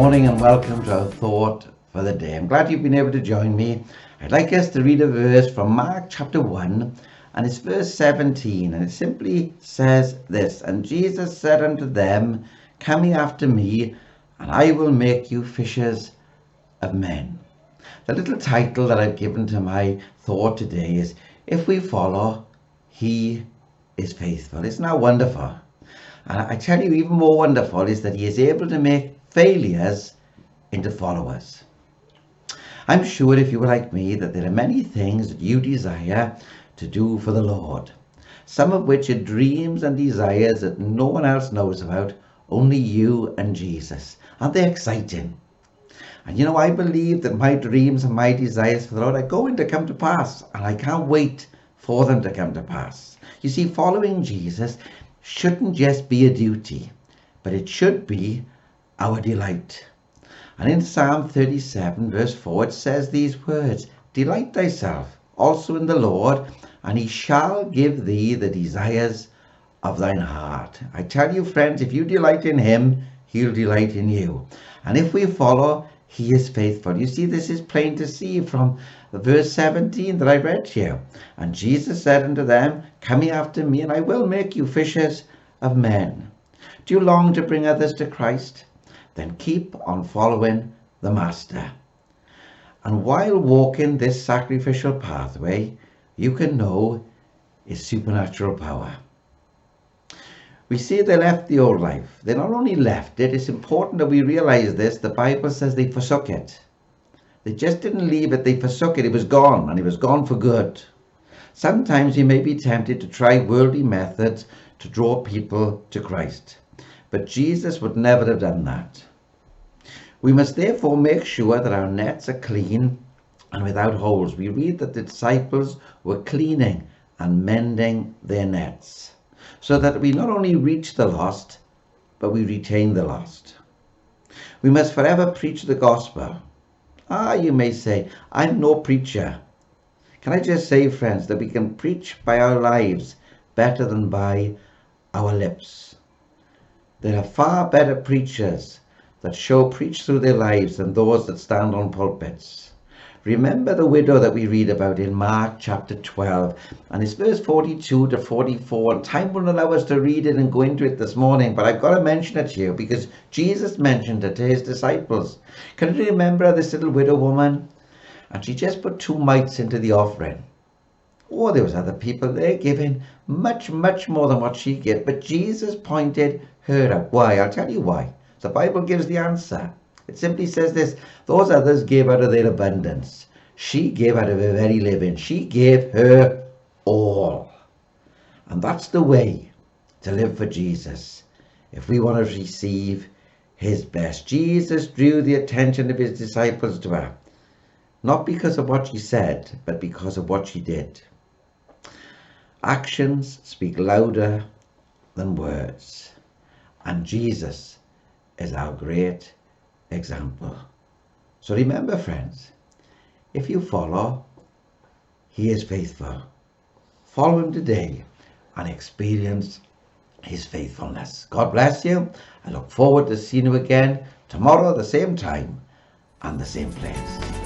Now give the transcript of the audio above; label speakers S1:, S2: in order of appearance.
S1: morning and welcome to our thought for the day. I'm glad you've been able to join me. I'd like us to read a verse from Mark chapter 1, and it's verse 17, and it simply says this: "And Jesus said unto them, Come ye after me, and I will make you fishers of men." The little title that I've given to my thought today is, "If we follow, he is faithful." Isn't that wonderful? And I tell you, even more wonderful is that he is able to make failures into followers. I'm sure, if you were like me, that there are many things that you desire to do for the Lord, some of which are dreams and desires that no one else knows about, only you and Jesus. Aren't they exciting? And I believe that my dreams and my desires for the Lord are going to come to pass, and I can't wait for them to come to pass. You see, following Jesus shouldn't just be a duty, but it should be our delight. And in Psalm 37 verse 4 it says these words: "Delight thyself also in the Lord, and he shall give thee the desires of thine heart." I tell you, friends, if you delight in him, he'll delight in you. And if we follow, he is faithful. You see, this is plain to see from the verse 17 that I read here. "And Jesus said unto them, Come ye after me, and I will make you fishers of men." Do you long to bring others to Christ? Then keep on following the Master. And while walking this sacrificial pathway, you can know his supernatural power. We see they left the old life. They not only left it, it's important that we realize this. The Bible says they forsook it. They just didn't leave it, they forsook it. It was gone, and it was gone for good. Sometimes you may be tempted to try worldly methods to draw people to Christ, but Jesus would never have done that. We must therefore make sure that our nets are clean and without holes. We read that the disciples were cleaning and mending their nets, so that we not only reach the lost, but we retain the lost. We must forever preach the gospel. You may say, "I'm no preacher." Can I just say, friends, that we can preach by our lives better than by our lips. There are far better preachers that preach through their lives than those that stand on pulpits. Remember the widow that we read about in Mark chapter 12, and it's verse 42 to 44, and time won't allow us to read it and go into it this morning, but I've got to mention it here because Jesus mentioned it to his disciples. Can you remember this little widow woman? And she just put 2 mites into the offering. There was other people there giving much, much more than what she gave, but Jesus pointed her out. Why? I'll tell you why. The Bible gives the answer. It simply says this: those others gave out of their abundance. She gave out of her very living. She gave her all. And that's the way to live for Jesus if we want to receive his best. Jesus drew the attention of his disciples to her, not because of what she said, but because of what she did. Actions speak louder than words, and Jesus is our great example. So remember, friends, if you follow, he is faithful. Follow him today and experience his faithfulness. God bless you. I look forward to seeing you again tomorrow at the same time and the same place.